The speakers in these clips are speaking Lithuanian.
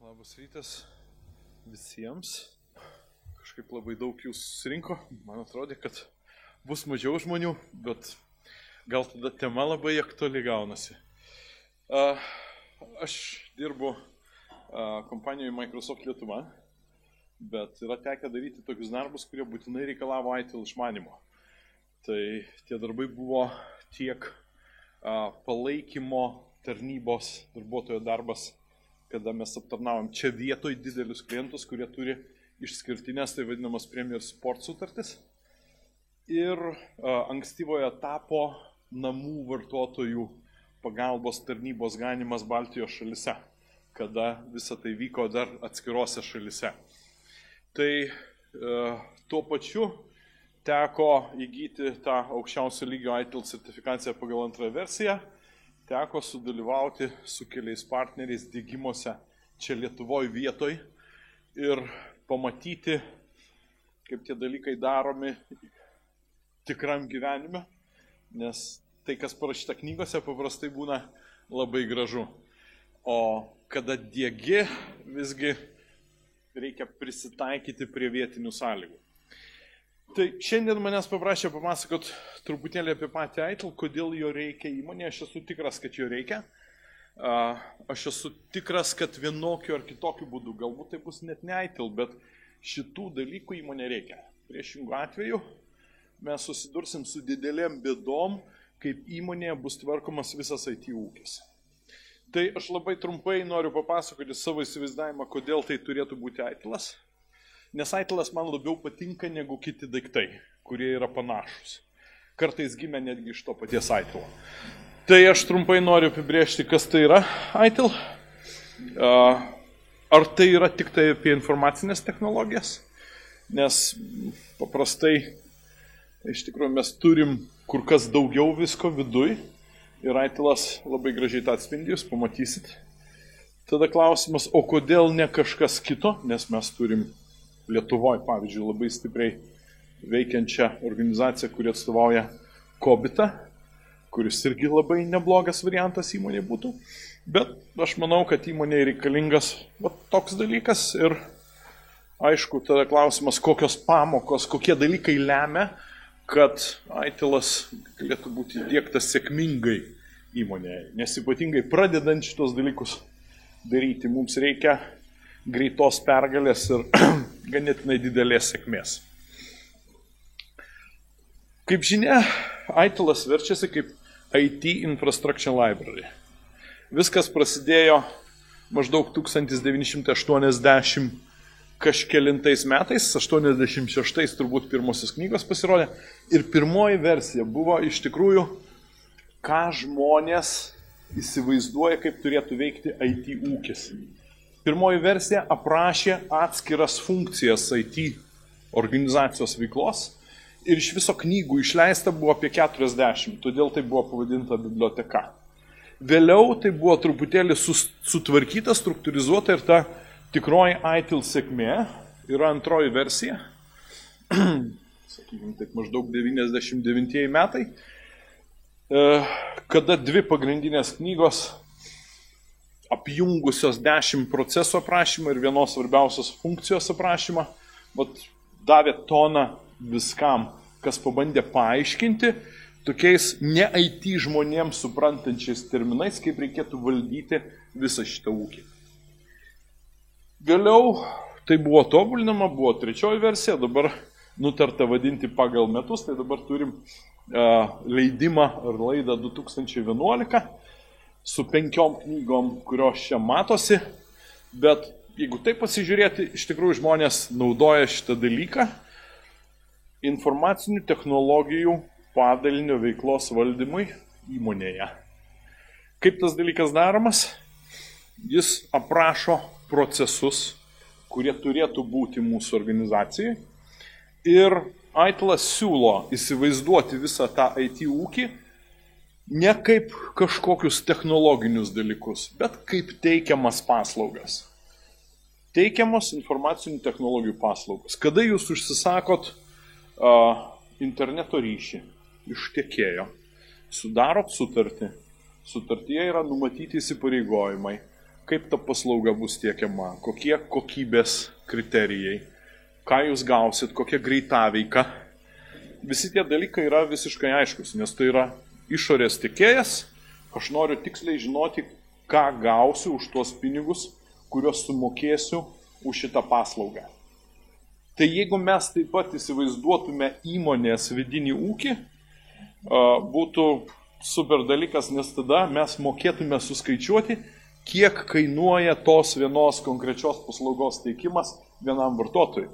Labas rytas visiems. Kažkaip labai daug jūs susirinko. Man atrodė, kad bus mažiau žmonių, bet gal tada tema labai aktuali gaunasi. Aš dirbu kompanijoje Microsoft Lietuva, bet yra tekę daryti tokius darbus, kurie būtinai reikalavo ITIL išmanimo. Tai tie darbai buvo tiek palaikymo tarnybos darbuotojo darbas, kada mes aptarnavom čia vietoj didelius klientus, kurie turi išskirtinės, tai vadinamas Premier Support sutartis. Ir ankstyvojo etapo namų vartotojų pagalbos tarnybos ganimas Baltijos šalise, kada visa tai vyko dar atskirose šalise. Tai tuo pačiu teko įgyti tą aukščiausio lygio ITIL sertifikaciją pagal antrąją versiją, teko sudalyvauti su keliais partneriais diegimuose čia Lietuvoje vietoj ir pamatyti, kaip tie dalykai daromi tikram gyvenime, nes tai, kas parašyta knygose, paprastai būna labai gražu. O kada diegi, visgi reikia prisitaikyti prie vietinių sąlygų. Tai šiandien manęs paprašė papasakot truputėlį apie patį ITIL, kodėl jo reikia įmonėje. Aš esu tikras, kad jo reikia. Aš esu tikras, kad vienokiu ar kitokiu būdu, galbūt tai bus net ne ITIL, bet šitų dalykų įmonė reikia. Priešingų atveju mes susidursim su didelėm bėdom, kaip įmonėje bus tvarkomas visas IT ūkis. Tai aš labai trumpai noriu papasakoti savo įsivaizdavimą, kodėl tai turėtų būti ITILas. Nes ITILas man labiau patinka negu kiti daiktai, kurie yra panašus. Kartais gimė netgi iš to paties ITILo. Tai aš trumpai noriu apibrėžti, kas tai yra ITIL. Ar tai yra tik tai apie informacinės technologijas? Nes paprastai, iš tikrųjų, mes turim kur kas daugiau visko viduj. Ir ITILas labai gražiai tą atspindi, jūs pamatysit. Tada klausimas, o kodėl ne kažkas kito? Nes mes turim Lietuvoje, pavyzdžiui, labai stipriai veikiančią organizaciją, kuri atstovauja Kobitą, kuris irgi labai neblogas variantas įmonė būtų. Bet aš manau, kad įmonė reikalingas toks dalykas ir aišku, tada klausimas, kokios pamokos, kokie dalykai lemia, kad ITILas galėtų būti įdiegtas sėkmingai įmonėje. Nes ypatingai pradedant šitos dalykus daryti, mums reikia greitos pergalės ir ganėtinai didelės sėkmės. Kaip žinia, ITILas verčiasi kaip IT Infrastructure Library. Viskas prasidėjo maždaug 1980 kažkelintais metais, 86 turbūt pirmosios knygos pasirodė. Ir pirmoji versija buvo iš tikrųjų, ką žmonės įsivaizduoja, kaip turėtų veikti IT ūkis. Pirmoji versija aprašė atskiras funkcijas IT organizacijos veiklos ir iš viso knygų išleista buvo apie 40, todėl tai buvo pavadinta biblioteka. Vėliau tai buvo truputėlį sutvarkyta, struktūrizuota ir ta tikroji ITIL sėkmė yra antroji versija, sakykime, taip maždaug 99 metai, kada dvi pagrindinės knygos apjungusios 10 procesų aprašymą ir vienos svarbiausios funkcijos aprašymą, davė toną viskam, kas pabandė paaiškinti tokiais ne IT žmonėms suprantančiais terminais, kaip reikėtų valdyti visą šitą ūkį. Vėliau tai buvo tobulinama, buvo trečioji versija, dabar nutarta vadinti pagal metus, tai dabar turim leidimą ar laidą 2011, su 5 knygom, kurios čia matosi, bet jeigu taip pasižiūrėti, iš tikrųjų žmonės naudoja šitą dalyką informacinių technologijų padalinio veiklos valdymui įmonėje. Kaip tas dalykas daromas? Jis aprašo procesus, kurie turėtų būti mūsų organizacijai ir ITILas siūlo įsivaizduoti visą tą IT ūkį ne kaip kažkokius technologinius dalykus, bet kaip teikiamas paslaugas. Teikiamos informacinių technologijų paslaugas. Kada jūs užsisakot interneto ryšį iš tiekėjo, sudarot sutartį, sutartyje yra numatyti įsipareigojimai, kaip ta paslauga bus tiekiama, kokie kokybės kriterijai, ką jūs gausit, kokia greitaveika. Visi tie dalykai yra visiškai aiškus, nes tai yra išorės tiekėjas, aš noriu tiksliai žinoti, ką gausiu už tuos pinigus, kuriuos sumokėsiu už šitą paslaugą. Tai jeigu mes taip pat įsivaizduotume įmonės vidinį ūkį, būtų super dalykas, nes tada mes mokėtume suskaičiuoti, kiek kainuoja tos vienos konkrečios paslaugos teikimas vienam vartotojui.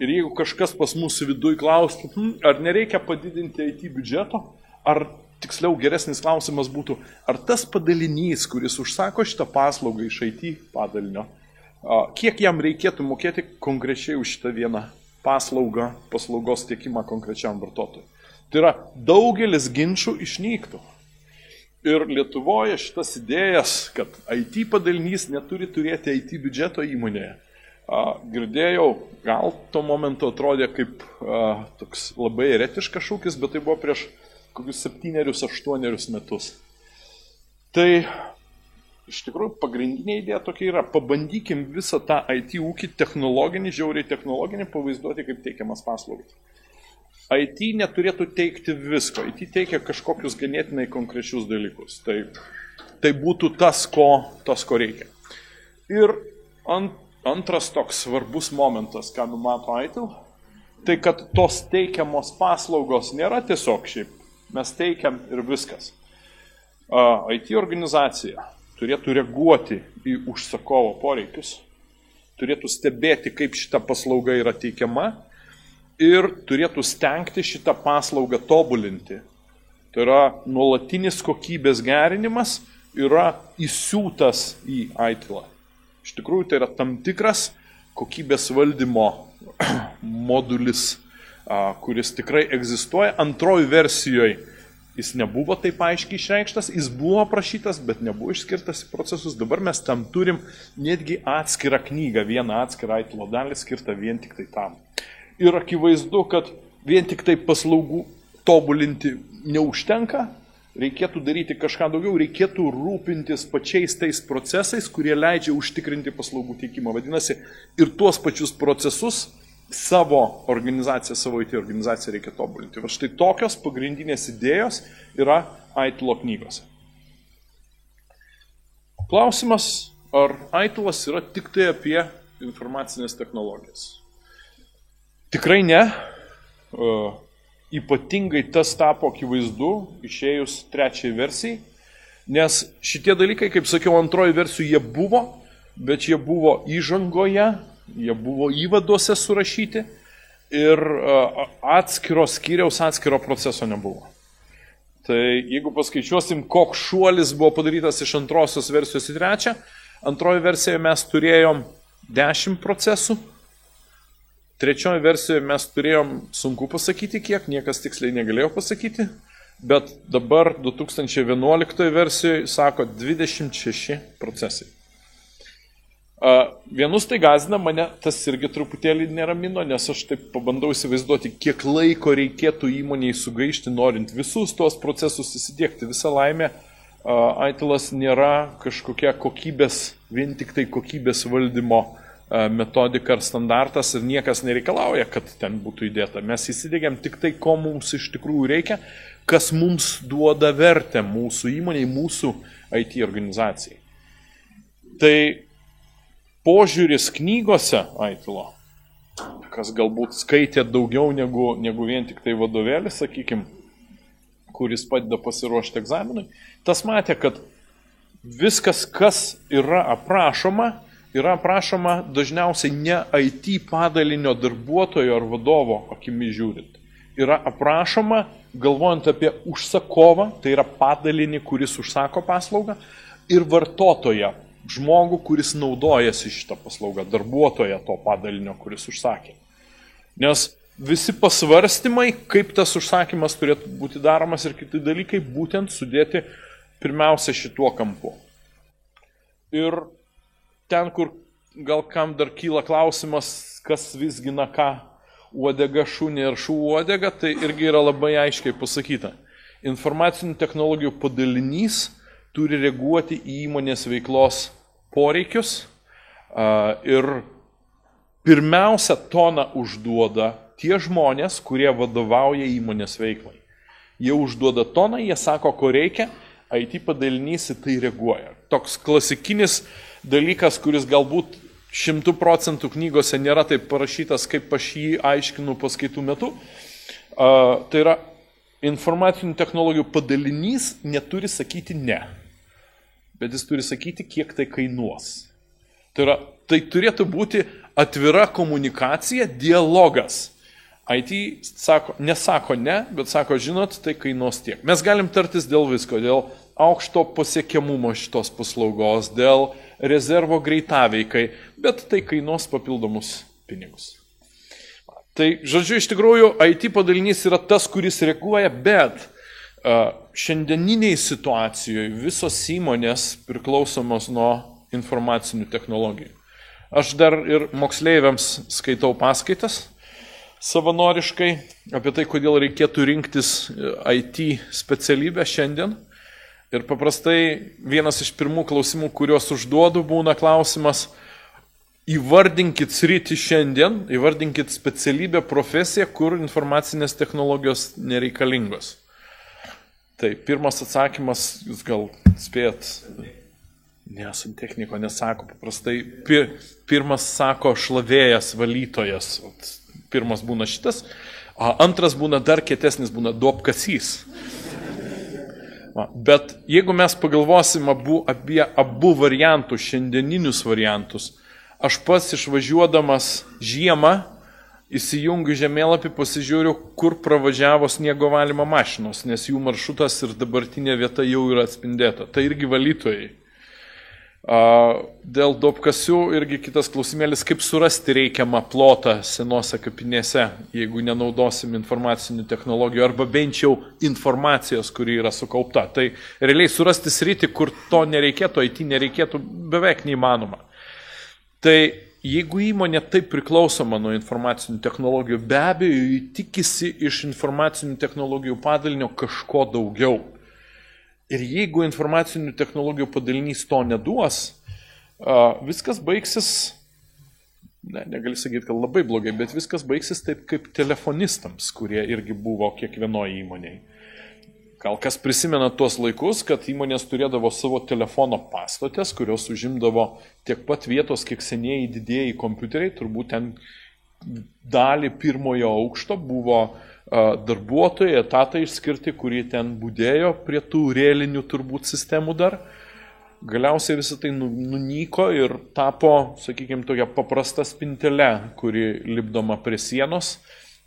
Ir jeigu kažkas pas mūsų viduj klaustų, ar nereikia padidinti IT biudžeto, ar tiksliau geresnis klausimas būtų, ar tas padalinys, kuris užsako šitą paslaugą iš IT padalinio, kiek jam reikėtų mokėti konkrečiai už šitą vieną paslaugą, paslaugos tiekimą konkrečiam vartotojui. Tai yra, daugelis ginčių išnyktų. Ir Lietuvoje šitas idėjas, kad IT padalinys neturi turėti IT biudžeto įmonėje, girdėjau, gal tuo momentu atrodė kaip toks labai eretiškas šūkis, bet tai buvo prieš kokius 7-8 metus. Tai iš tikrųjų pagrindinė idėja tokia yra, pabandykim visą tą IT ūkį technologinį, žiauriai technologinį pavaizduoti kaip teikiamas paslaugas. IT neturėtų teikti visko, IT teikia kažkokius ganėtinai konkrečius dalykus. Tai būtų tas, ko reikia. Ir antras toks svarbus momentas, ką numato ITIL, tai kad tos teikiamos paslaugos nėra tiesiog šiaip, mes teikiam ir viskas. IT organizacija turėtų reaguoti į užsakovo poreikius, turėtų stebėti, kaip šita paslauga yra teikiama ir turėtų stengti šitą paslaugą tobulinti. Tai yra nuolatinis kokybės gerinimas yra įsiūtas į ITIL. Iš tikrųjų, tai yra tam tikras kokybės valdymo modulis, kuris tikrai egzistuoja. Antroji versijoje jis nebuvo taip aiškiai išreikštas, jis buvo aprašytas, bet nebuvo išskirtas į procesus. Dabar mes tam turim netgi atskirą knygą, vieną atskirą ITIL dalį skirtą vien tik tai tam. Ir akivaizdu, kad vien tik tai paslaugų tobulinti neužtenka, reikėtų daryti kažką daugiau, reikėtų rūpintis pačiais tais procesais, kurie leidžia užtikrinti paslaugų teikimą. Vadinasi, ir tuos pačius procesus savo organizaciją, savo IT organizaciją reikia tobulinti. Va štai tokios pagrindinės idėjos yra ITIL knygose. Klausimas, ar ITIL-as yra tik tai apie informacinės technologijas? Tikrai ne. Ypatingai tas tapo akivaizdu išėjus trečiai versijai, nes šitie dalykai, kaip sakiau, antroji versijų jie buvo, bet jie buvo įžangoje, jie buvo įvaduose surašyti ir atskiro skyriaus, atskiro proceso nebuvo. Tai jeigu paskaičiuosim, koks šuolis buvo padarytas iš antrosios versijos į trečią, antroji versijoje mes turėjom 10 procesų, trečioje versijoje mes turėjom, sunku pasakyti kiek, niekas tiksliai negalėjo pasakyti, bet dabar 2011 versijoje sako 26 procesai. Vienus tai gąsdina, mane tas irgi truputėlį neramino, nes aš taip pabandau įsivaizduoti, kiek laiko reikėtų įmoniai sugaišti, norint visus tos procesus įsidiegti. Visa laimė, ITIL-as nėra kažkokia kokybės, vien tik tai kokybės valdymo metodika ar standartas ir niekas nereikalauja, kad ten būtų įdėta. Mes įsidėgiam tik tai, ko mums iš tikrųjų reikia, kas mums duoda vertę mūsų įmoniai, mūsų IT organizacijai. Tai požiūris knygose ITIL-o, kas galbūt skaitė daugiau negu vien tik tai vadovėlis, sakykime, kuris padeda pasiruošti egzaminui, tas matė, kad viskas, kas yra aprašoma dažniausiai ne IT padalinio darbuotojo ar vadovo akimi žiūrint. Yra aprašoma, galvojant apie užsakovą, tai yra padalinį, kuris užsako paslaugą, ir vartotoją, žmogų, kuris naudojasi šitą paslaugą, darbuotoją to padalinio, kuris užsakė. Nes visi pasvarstymai, kaip tas užsakymas turėtų būti daromas ir kiti dalykai, būtent sudėti pirmiausia šituo kampu. Ir ten, kur gal kam dar kyla klausimas, kas visgina ką, uodega šunį ar šų uodega, tai irgi yra labai aiškiai pasakyta. Informacinių technologijų padalinys turi reaguoti į įmonės veiklos poreikius ir pirmiausia toną užduoda tie žmonės, kurie vadovauja įmonės veiklai. Jie užduoda toną, jie sako, ko reikia, IT padalinys į tai reaguoja. Toks klasikinis dalykas, kuris galbūt 100% knygose nėra taip parašytas, kaip aš jį aiškinu paskaitų metu, tai yra informacinių technologijų padalinys neturi sakyti ne, bet jis turi sakyti, kiek tai kainuos. Tai turėtų būti atvira komunikacija, dialogas. IT nesako ne, bet sako, žinot, tai kainuos tiek. Mes galim tartis dėl visko, dėl aukšto pasiekiamumo šitos paslaugos, dėl rezervo greitaveikai, bet tai kainuos papildomus pinigus. Tai, žodžiu, iš tikrųjų, IT padalinys yra tas, kuris reaguoja, bet šiandieniniai situacijoje visos įmonės priklausomos nuo informacinių technologijų. Aš dar ir moksleiviams skaitau paskaitas savanoriškai apie tai, kodėl reikėtų rinktis IT specialybę šiandien. Ir paprastai vienas iš pirmų klausimų, kuriuos užduodu, būna klausimas, įvardinkit sritį šiandien, įvardinkit specialybę, profesiją, kur informacinės technologijos nereikalingos. Tai pirmas atsakymas, jūs gal spėjat, santechniko nesako, paprastai pirmas sako šlavėjas, valytojas, pirmas būna šitas, antras būna dar kietesnis, būna duobkasys. Bet jeigu mes pagalvosim apie abu variantus, šiandieninius variantus, aš pats išvažiuodamas žiemą įsijungiu žemėlapį, pasižiūriu, kur pravažiavo sniego valymo mašinos, nes jų maršrutas ir dabartinė vieta jau yra atspindėta. Tai irgi valytojai. Dėl duobkasių irgi kitas klausimėlis, kaip surasti reikiamą plotą senose kapinėse, jeigu nenaudosim informacinių technologijų arba bent jau informacijos, kuri yra sukaupta. Tai realiai surasti sritį, kur to nereikėtų, IT nereikėtų, beveik neįmanoma. Tai jeigu įmonė taip priklausoma nuo informacinių technologijų, be abejo, jį tikisi iš informacinių technologijų padalinio kažko daugiau. Ir jeigu informacinių technologijų padalinys to neduos, viskas baigsis, negali sakyti, kad labai blogai, bet viskas baigsis taip kaip telefonistams, kurie irgi buvo kiekvienoje įmonėje. Gal kas prisimena tuos laikus, kad įmonės turėdavo savo telefono pastotės, kurios užimdavo tiek pat vietos, kiek senieji didieji kompiuteriai, turbūt ten dalį pirmojo aukšto buvo darbuotojai, etatai išskirti, kurie ten būdėjo prie tų rėlinių turbūt sistemų dar. Galiausiai visą tai nunyko ir tapo, sakykime, tokia paprasta spintelė, kuri lipdoma prie sienos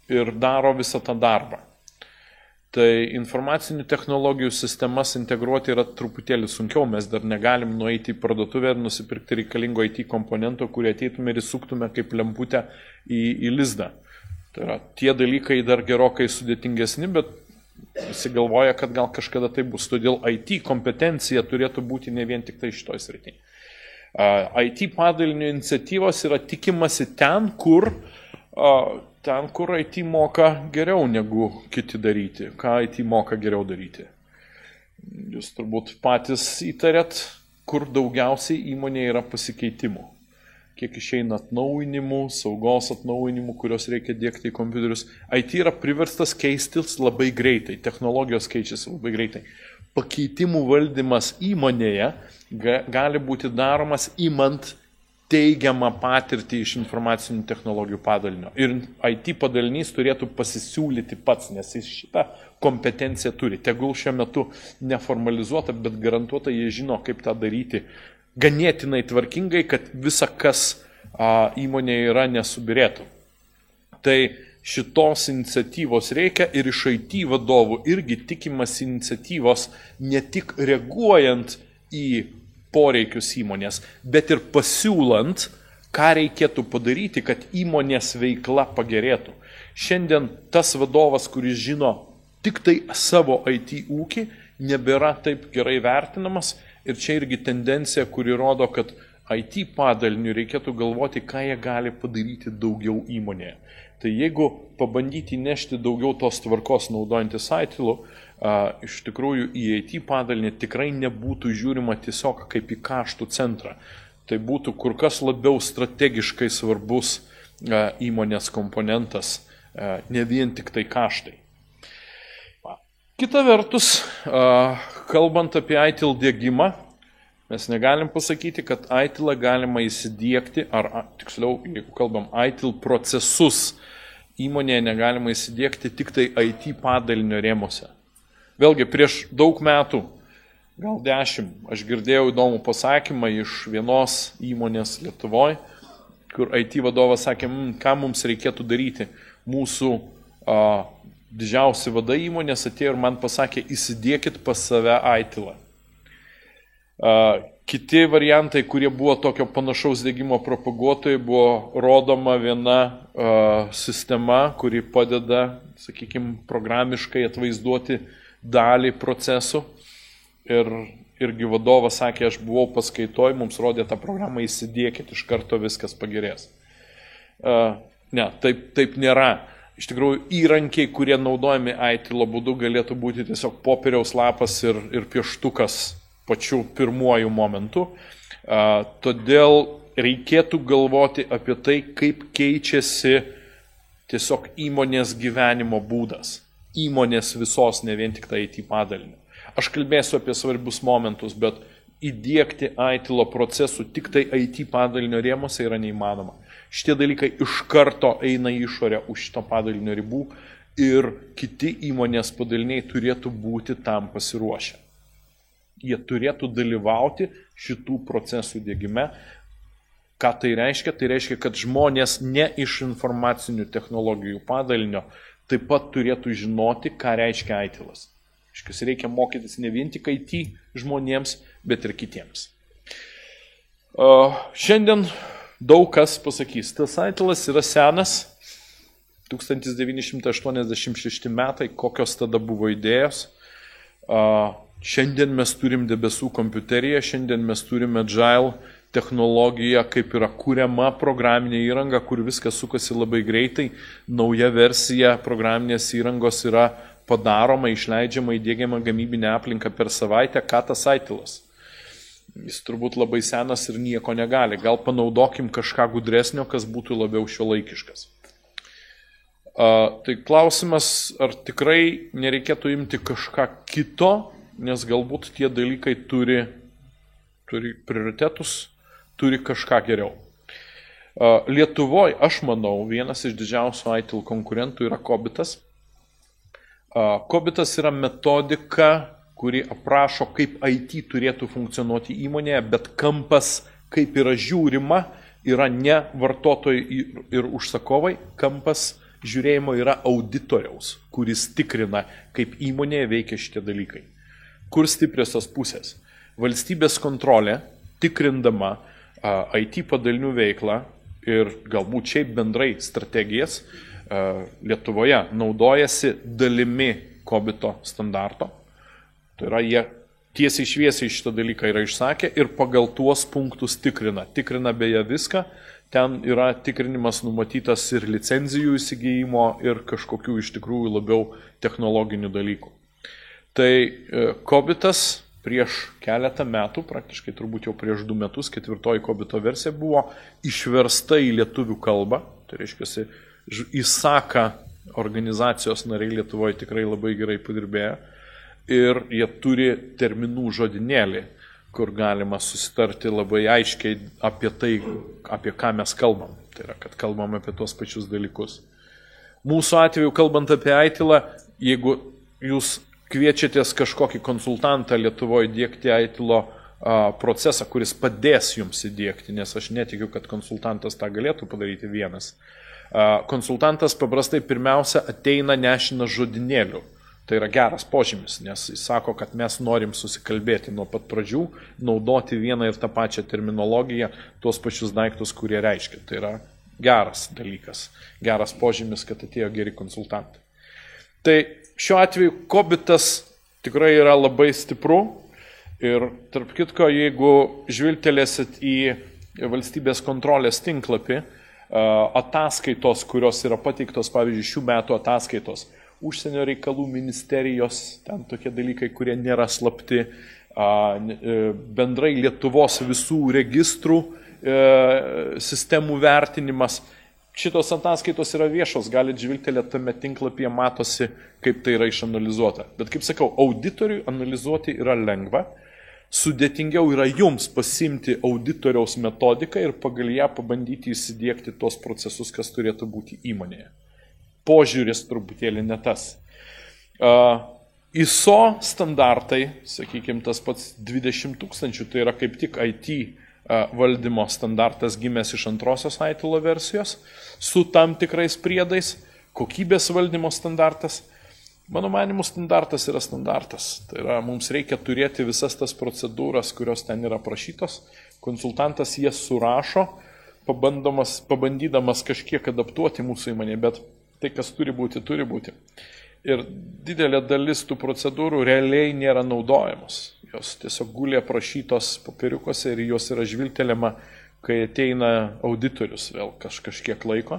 ir daro visą tą darbą. Tai informacinių technologijų sistemas integruoti yra truputėlį sunkiau, mes dar negalim nueiti į parduotuvę ir nusipirkti reikalingo IT komponento, kurį ateitume ir įsuktume kaip lemputę į lizdą. Tai yra, tie dalykai dar gerokai sudėtingesni, bet visi galvoja, kad gal kažkada tai bus. Todėl IT kompetencija turėtų būti ne vien tik tai šitoj srityje. IT padalinio iniciatyvos yra tikimasi ten, kur IT moka geriau negu kiti daryti. Ką IT moka geriau daryti? Jūs turbūt patys įtarėt, kur daugiausiai įmonėje yra pasikeitimų. Kiek išeina atnaujinimų, saugos atnaujinimų, kurios reikia dėkti į kompiuterius. IT yra priverstas keistis labai greitai, technologijos keičiasi labai greitai. Pakeitimų valdymas įmonėje gali būti daromas imant teigiamą patirtį iš informacinių technologijų padalinio. Ir IT padalinys turėtų pasisiūlyti pats, nes jis šitą kompetenciją turi. Tegul šiuo metu neformalizuota, bet garantuota jie žino, kaip tą daryti ganėtinai tvarkingai, kad visa, kas įmonėje yra, nesubirėtų. Tai šitos iniciatyvos reikia ir iš IT vadovų irgi tikimas iniciatyvos ne tik reaguojant į poreikius įmonės, bet ir pasiūlant, ką reikėtų padaryti, kad įmonės veikla pagerėtų. Šiandien tas vadovas, kuris žino tik tai savo IT ūkį, nebėra taip gerai vertinamas. Ir čia irgi tendencija, kuri rodo, kad IT padaliniu reikėtų galvoti, ką jie gali padaryti daugiau įmonėje. Tai jeigu pabandyti nešti daugiau tos tvarkos naudojantis ITIL-u, iš tikrųjų į IT padalinį tikrai nebūtų žiūrima tiesiog kaip į kaštų centrą. tai būtų kur kas labiau strategiškai svarbus įmonės komponentas, ne vien tik tai kaštai. Kita vertus, kalbant apie ITIL diegimą, mes negalim pasakyti, kad ITIL galima įsidiegti, ar tiksliau, jeigu kalbam ITIL procesus, įmonėje negalima įsidiegti tik tai IT padalinio rėmose. Vėlgi, prieš daug metų, gal 10, aš girdėjau įdomų pasakymą iš vienos įmonės Lietuvoje, kur IT vadovas sakė, ką mums reikėtų daryti. Mūsų didžiausi vadai įmonės atėjo ir man pasakė, įsidiekit pas save ITIL-ą. Kiti variantai, kurie buvo tokio panašaus diegimo propaguotojai, buvo rodoma viena sistema, kuri padeda, sakykime, programiškai atvaizduoti dalį procesų. Irgi vadovas sakė, aš buvau paskaitoj, mums rodė tą programą, įsidiekit, iš karto viskas pagerės. Ne, taip nėra. Iš tikrųjų, įrankiai, kurie naudojami ITIL būdu, galėtų būti tiesiog popieriaus lapas ir pieštukas pačiu pirmuoju momentu. Todėl reikėtų galvoti apie tai, kaip keičiasi tiesiog įmonės gyvenimo būdas. Įmonės visos, ne vien tik tai IT padalinio. Aš kalbėsiu apie svarbius momentus, bet įdiegti ITIL procesų tik tai IT padalinio rėmose yra neįmanoma. Šitie dalykai iš karto eina į išorę už šito padalinio ribų ir kiti įmonės padaliniai turėtų būti tam pasiruošę. Jie turėtų dalyvauti šitų procesų diegime. Ką tai reiškia? Tai reiškia, kad žmonės ne iš informacinių technologijų padalinio taip pat turėtų žinoti, ką reiškia ITIL-as. Reikia mokytis ne vien tik IT žmonėms, bet ir kitiems. Šiandien daug kas pasakys, tas ITIL-as yra senas, 1986 metai, kokios tada buvo idėjos. Šiandien mes turim debesų kompiuteriją, šiandien mes turime Agile technologiją, kaip yra kuriama programinė įranga, kur viskas sukasi labai greitai. Nauja versija programinės įrangos yra padaroma, išleidžiama, įdiegiama gamybinė aplinka per savaitę. Ką tas ITIL-as? Jis turbūt labai senas ir nieko negali. Gal panaudokim kažką gudresnio, kas būtų labiau šiuolaikiškas. Tai klausimas, ar tikrai nereikėtų imti kažką kito, nes galbūt tie dalykai turi prioritetus, turi kažką geriau. Lietuvoje, aš manau, vienas iš didžiausių ITIL konkurentų yra Kobitas. Kobitas yra metodika, kuri aprašo, kaip IT turėtų funkcionuoti įmonėje, bet kampas, kaip yra žiūrima, yra ne vartotojai ir užsakovai, kampas žiūrėjimo yra auditoriaus, kuris tikrina, kaip įmonėje veikia šitie dalykai. Kur stipriosios pusės? Valstybės kontrolė, tikrindama IT padalinių veiklą ir galbūt šiaip bendrai strategijas, Lietuvoje naudojasi dalimi Kobito standarto. Tai yra, jie tiesiai šviesiai šitą dalyką yra išsakę ir pagal tuos punktus tikrina. Tikrina beje viską. Ten yra tikrinimas numatytas ir licenzijų įsigijimo ir kažkokių iš tikrųjų labiau technologinių dalykų. Tai Kobitas prieš keletą metų, praktiškai turbūt jau prieš 2 metus, 4 Kobito versija buvo išversta į lietuvių kalbą. Tai reiškia, ISAKA organizacijos nariai Lietuvoje tikrai labai gerai padirbėjo. Ir jie turi terminų žodinėlį, kur galima susitarti labai aiškiai apie tai, apie ką mes kalbam. Tai yra, kad kalbam apie tos pačius dalykus. Mūsų atveju, kalbant apie ITIL-ą, jeigu jūs kviečiatės kažkokį konsultantą Lietuvoje diegti ITIL-o procesą, kuris padės jums įdiegti, nes aš netikiu, kad konsultantas tą galėtų padaryti vienas. Konsultantas paprastai pirmiausia ateina nešina žodinėlių. Tai yra geras požymis, nes jis sako, kad mes norim susikalbėti nuo pat pradžių, naudoti vieną ir tą pačią terminologiją, tuos pačius daiktus, kurie reiškia. Tai yra geras dalykas, geras požymis, kad atėjo geri konsultantai. Tai šiuo atveju Kobitas tikrai yra labai stipru ir tarp kitko, jeigu žvilgtelėsit į valstybės kontrolės tinklapį, ataskaitos, kurios yra pateiktos, pavyzdžiui, šių metų ataskaitos, užsienio reikalų ministerijos, ten tokie dalykai, kurie nėra slapti, bendrai Lietuvos visų registrų sistemų vertinimas. Šitos ataskaitos yra viešos, galite žvilgtelėti tame tinklapyje, matosi, kaip tai yra išanalizuota. Bet kaip sakau, auditoriui analizuoti yra lengva, sudėtingiau yra jums pasimti auditoriaus metodiką ir pagal ją pabandyti įsidiegti tos procesus, kas turėtų būti įmonėje. Požiūris truputėlį ne tas. ISO standartai, sakykime, tas pats 20 000, tai yra kaip tik IT valdymo standartas gimęs iš antrosios ITIL versijos, su tam tikrais priedais, kokybės valdymo standartas. Mano manimu, standartas yra standartas. Tai yra, mums reikia turėti visas tas procedūras, kurios ten yra prašytos. Konsultantas jas surašo, pabandydamas kažkiek adaptuoti mūsų įmonėje, bet tai, kas turi būti, turi būti. Ir didelė dalis tų procedūrų realiai nėra naudojamos. Jos tiesiog gulė aprašytos popieriukose ir jos yra žvilgtelėma, kai ateina auditorius vėl kažkiek laiko,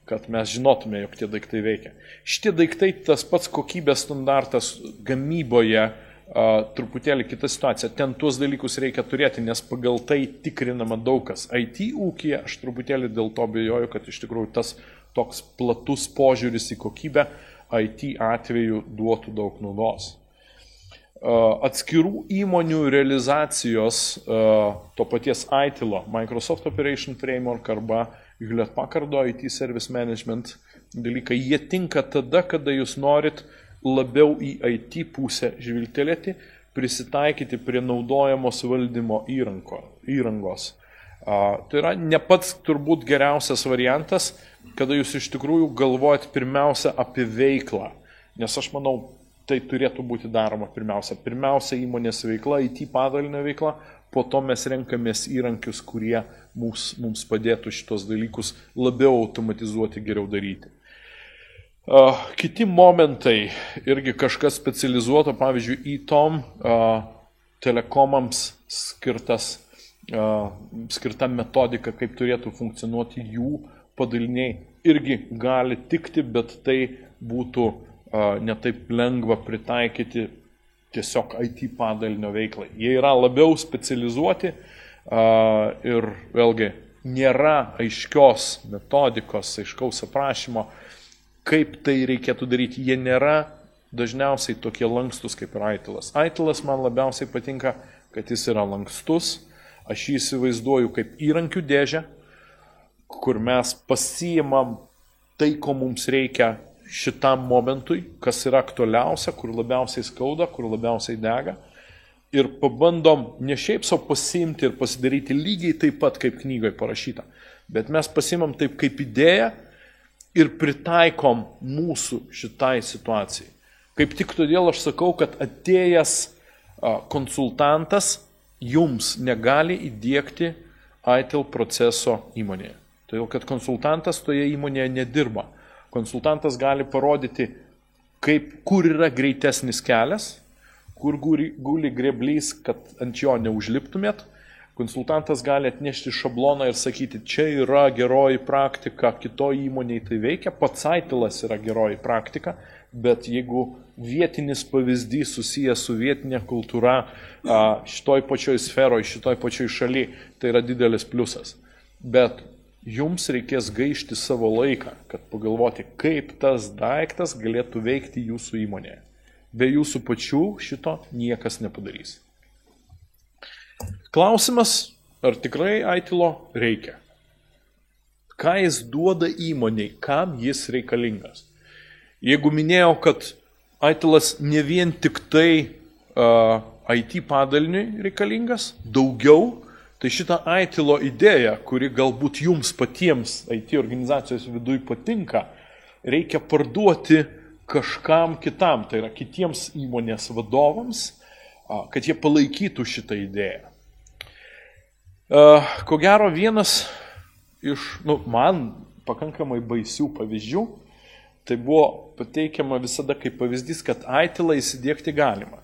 kad mes žinotume, jog tie daiktai veikia. Šitie daiktai, tas pats kokybės standartas gamyboje, truputėlį kita situacija. Ten tuos dalykus reikia turėti, nes pagal tai tikrinama daug kas. IT ūkyje aš truputėlį dėl to bijoju, kad iš tikrųjų tas toks platus požiūris į kokybę IT atveju duotų daug naudos. Atskirų įmonių realizacijos to paties ITIL, Microsoft Operation Framework arba Hewlett Packardo IT Service Management dalykai, jie tinka tada, kada jūs norit labiau į IT pusę žvilgtelėti, prisitaikyti prie naudojamos valdymo įrangos. Tai yra ne pats turbūt geriausias variantas, kada jūs iš tikrųjų galvojat pirmiausia apie veiklą, nes aš manau, tai turėtų būti daroma pirmiausia. Pirmiausia įmonės veikla, IT padalinio veikla, po to mes renkamės įrankius, kurie mums padėtų šitos dalykus labiau automatizuoti, geriau daryti. Kiti momentai, irgi kažkas specializuoto, pavyzdžiui, e-tom, telekomams skirta metodika, kaip turėtų funkcionuoti jų padaliniai, irgi gali tikti, bet tai būtų netaip lengva pritaikyti tiesiog IT padalinio veiklai. Jie yra labiau specializuoti ir vėlgi nėra aiškios metodikos, aiškaus aprašymo, kaip tai reikėtų daryti. Jie nėra dažniausiai tokie lankstus kaip ir ITIL-as. ITIL-as man labiausiai patinka, kad jis yra lankstus. Aš jį įsivaizduoju kaip įrankių dėžę, kur mes pasiimam tai, ko mums reikia šitam momentui, kas yra aktualiausia, kur labiausiai skauda, kur labiausiai dega. Ir pabandom ne šiaip savo pasiimti ir pasidaryti lygiai taip pat, kaip knygoje parašyta, bet mes pasiimam taip kaip idėją ir pritaikom mūsų šitai situacijai. Kaip tik todėl aš sakau, kad atėjęs konsultantas jums negali įdiegti ITIL proceso įmonėje. Todėl, kad konsultantas toje įmonėje nedirba. Konsultantas gali parodyti, kur yra greitesnis kelias, kur guli greblys, kad ant jo neužliptumėt. Konsultantas gali atnešti šabloną ir sakyti, čia yra geroji praktika, kitoj įmonėje tai veikia, pats ITIL-as yra geroji praktika, bet jeigu vietinis pavyzdys susijęs su vietinė kultūra šitoj pačioj sferoj, šitoj pačioj šaly, tai yra didelis pliusas. Bet jums reikės gaišti savo laiką, kad pagalvoti, kaip tas daiktas galėtų veikti jūsų įmonėje. Be jūsų pačių šito niekas nepadarys. Klausimas, ar tikrai ITIL-o reikia? Ką jis duoda įmoniai, kam jis reikalingas? Jeigu minėjau, kad ITIL-as ne vien tik tai IT padaliniui reikalingas, daugiau, tai šitą ITIL-o idėją, kuri galbūt jums patiems IT organizacijos viduj patinka, reikia parduoti kažkam kitam, tai yra kitiems įmonės vadovams, kad jie palaikytų šitą idėją. Ko gero vienas iš, man pakankamai baisių pavyzdžių, tai buvo pateikiama visada kaip pavyzdys, kad ITIL-ą įsidiegti galima.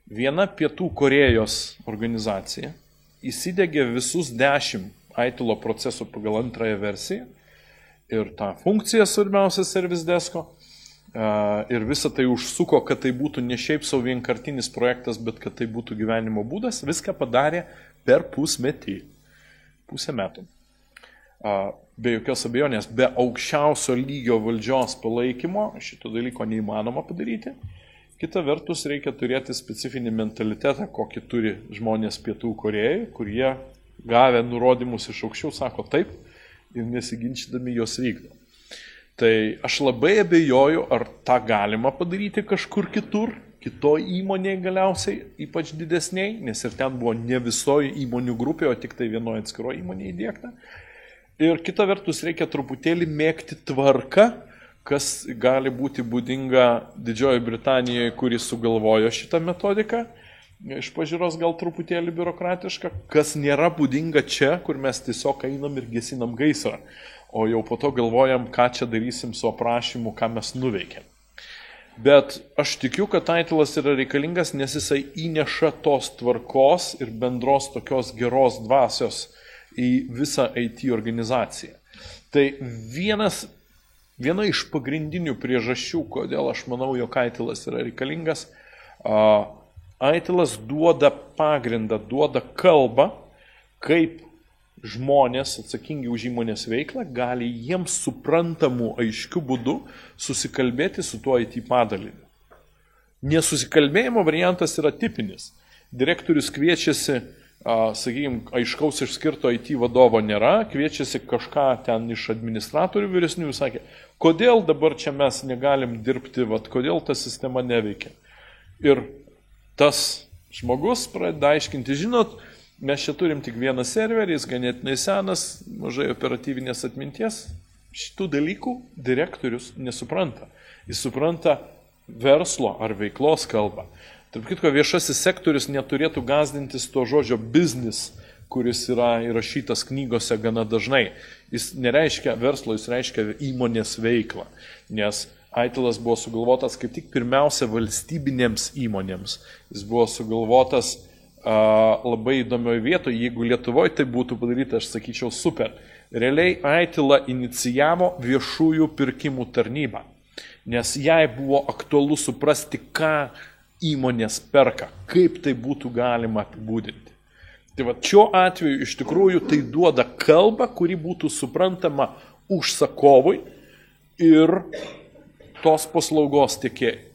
Viena Pietų Korėjos organizacija įsidegė visus 10 ITIL-o procesų pagal antrąją versiją ir tą funkciją svarbiausią Service Desko ir visą tai užsuko, kad tai būtų ne šiaip savo vienkartinis projektas, bet kad tai būtų gyvenimo būdas, viską padarė per pusmetį. Pusę metų. Be jokios abejonės, be aukščiausio lygio valdžios palaikymo šito dalyko neįmanoma padaryti. Kita vertus, reikia turėti specifinį mentalitetą, kokį turi žmonės Pietų Korėjoje, kurie gavę nurodymus iš aukščiau sako taip ir nesiginčydami jos vykdo. Tai aš labai abejoju, ar tą galima padaryti kažkur kitur, kitoj įmonėje galiausiai, ypač didesniai, nes ir ten buvo ne visoji įmonių grupė, o tik tai vienoje atskiroje įmonėje įdėkta. Ir kita vertus reikia truputėlį mėgti tvarką, kas gali būti būdinga Didžiojoje Britanijoje, kuri sugalvojo šitą metodiką, iš pažiūros gal truputėlį biurokratiška, kas nėra būdinga čia, kur mes tiesiog einam ir gesinam gaisrą. O jau po to galvojam, ką čia darysim su aprašymu, ką mes nuveikėm. Bet aš tikiu, kad Aitilas yra reikalingas, nes jisai įneša tos tvarkos ir bendros tokios geros dvasios į visą IT organizaciją. Tai viena iš pagrindinių priežasčių, kodėl aš manau, jog Aitilas yra reikalingas, Aitilas duoda pagrindą, duoda kalbą, kaip žmonės atsakingi už įmonės veiklą gali jiems suprantamų aiškių būdų susikalbėti su tuo IT padaliniu. Nesusikalbėjimo variantas yra tipinis. Direktorius kviečiasi, sakykime, aiškaus išskirto IT vadovo nėra, kviečiasi kažką ten iš administratorių vyresnių, sakė, kodėl dabar čia mes negalim dirbti, kodėl ta sistema neveikia. Ir tas žmogus pradeda aiškinti, žinot, mes čia turim tik vieną serverį, jis ganėtinai senas, mažai operatyvinės atminties. Šitų dalykų direktorius nesupranta. Jis supranta verslo ar veiklos kalbą. Tarp kitko, viešasis sektorius neturėtų gąsdintis to žodžio business, kuris yra įrašytas knygose gana dažnai. Jis nereiškia verslo, jis reiškia įmonės veiklą. Nes Aitilas buvo sugalvotas kaip tik pirmiausia valstybinėms įmonėms. Jis buvo sugalvotas labai įdomioje vietoje, jeigu Lietuvoje tai būtų padaryta, aš sakyčiau, super. Realiai Aitila inicijavo viešųjų pirkimų tarnybą, nes jai buvo aktualu suprasti, ką įmonės perka, kaip tai būtų galima apibūdinti. Tai šiuo atveju iš tikrųjų tai duoda kalbą, kuri būtų suprantama užsakovui ir tos paslaugos tiekėjai.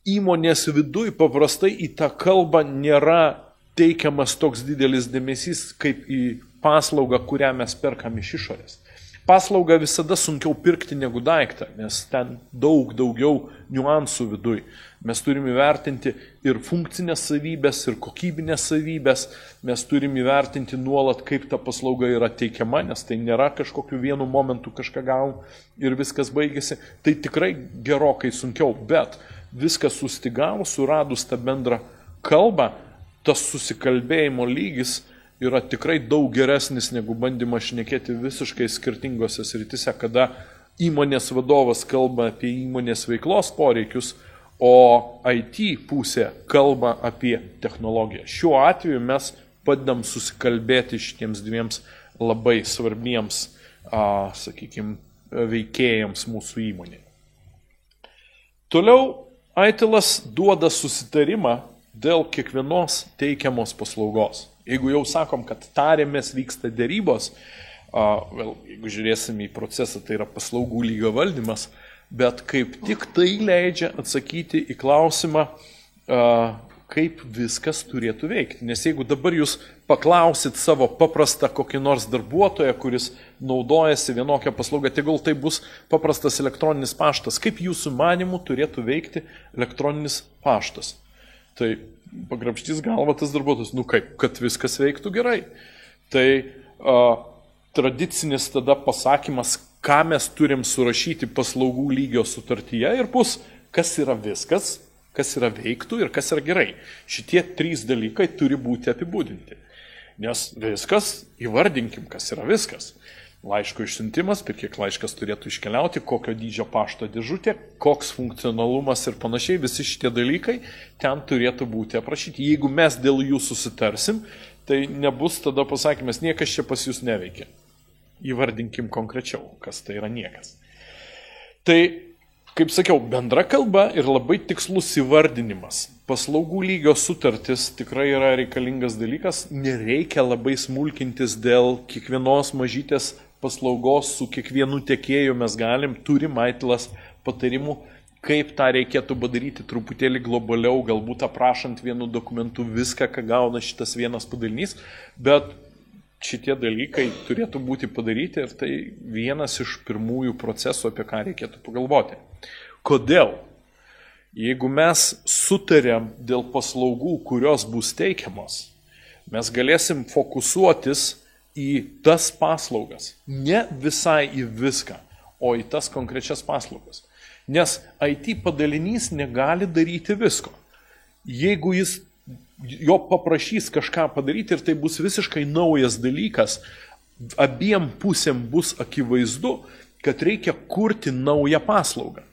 Įmonės viduj paprastai į tą kalbą nėra teikiamas toks didelis dėmesys kaip į paslaugą, kurią mes perkam iš išorės. Paslaugą visada sunkiau pirkti negu daiktą, nes ten daug daugiau niuansų viduj. Mes turime įvertinti ir funkcinės savybės, ir kokybinės savybės, mes turime įvertinti nuolat, kaip ta paslauga yra teikiama, nes tai nėra kažkokiu vienu momentu kažką gavom ir viskas baigėsi. Tai tikrai gerokai sunkiau, bet viskas sustigavo, suradus tą bendrą kalbą, tas susikalbėjimo lygis yra tikrai daug geresnis negu bandymas šnekėti visiškai skirtingose sritise, kada įmonės vadovas kalba apie įmonės veiklos poreikius, o IT pusė kalba apie technologiją. Šiuo atveju mes padedam susikalbėti šitiems dviems labai svarbiems, sakykime, veikėjams mūsų įmonėje. Toliau Aitilas duoda susitarimą dėl kiekvienos teikiamos paslaugos. Jeigu jau sakom, kad tarėmės, vyksta dėrybos, jeigu žiūrėsim į procesą, tai yra paslaugų lygio valdymas, bet kaip tik tai leidžia atsakyti į klausimą, kaip viskas turėtų veikti. Nes jeigu dabar jūs paklausit savo paprastą kokį nors darbuotoją, kuris naudojasi vienokią paslaugą, tegul tai bus paprastas elektroninis paštas, kaip jūsų manimų turėtų veikti elektroninis paštas. Tai pagrapštys galva tas darbuotojas, kaip, kad viskas veiktų gerai. Tai tradicinis tada pasakymas, ką mes turim surašyti paslaugų lygio sutartyje ir bus, kas yra viskas, kas yra veiktų ir kas yra gerai. Šitie trys dalykai turi būti apibūdinti. Nes viskas, įvardinkim, kas yra viskas. Laiško išsiuntimas, per kiek laiškas turėtų iškeliauti, kokio dydžio pašto dėžutė, koks funkcionalumas ir panašiai, visi šitie dalykai ten turėtų būti aprašyti. Jeigu mes dėl jų susitarsim, tai nebus tada pasakymas, niekas čia pas jūs neveikia. Įvardinkim konkrečiau, kas tai yra niekas. Tai Kaip sakiau, bendra kalba ir labai tikslus įvardinimas. Paslaugų lygio sutartis tikrai yra reikalingas dalykas, nereikia labai smulkintis dėl kiekvienos mažytės paslaugos su kiekvienu tiekėju mes turim Aitilas patarimų, kaip tą reikėtų padaryti truputėlį globaliau, galbūt aprašant vienu dokumentu viską, ką gauna šitas vienas padalinys, bet šitie dalykai turėtų būti padaryti ir tai vienas iš pirmųjų procesų, apie ką reikėtų pagalvoti. Kodėl? Jeigu mes sutarėm dėl paslaugų, kurios bus teikiamos, mes galėsim fokusuotis į tas paslaugas, ne visai į viską, o į tas konkrečias paslaugas. Nes IT padalinys negali daryti visko. Jeigu jo paprašys kažką padaryti ir tai bus visiškai naujas dalykas, abiem pusėm bus akivaizdu, kad reikia kurti naują paslaugą.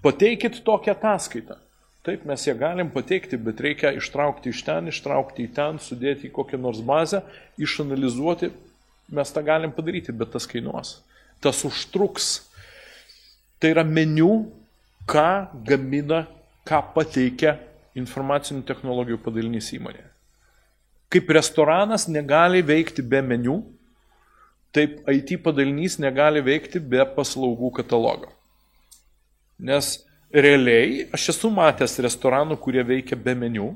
Pateikit tokią ataskaitą. Taip, mes ją galim pateikti, bet reikia ištraukti iš ten, ištraukti į ten, sudėti į kokią nors bazę, išanalizuoti. Mes tą galim padaryti, bet tas kainuos. Tas užtruks. Tai yra meniu, ką gamina, ką pateikia informacinių technologijų padalinys įmonė. Kaip restoranas negali veikti be meniu, taip IT padalinys negali veikti be paslaugų katalogo. Nes realiai aš esu matęs restoranų, kurie veikia be meniu,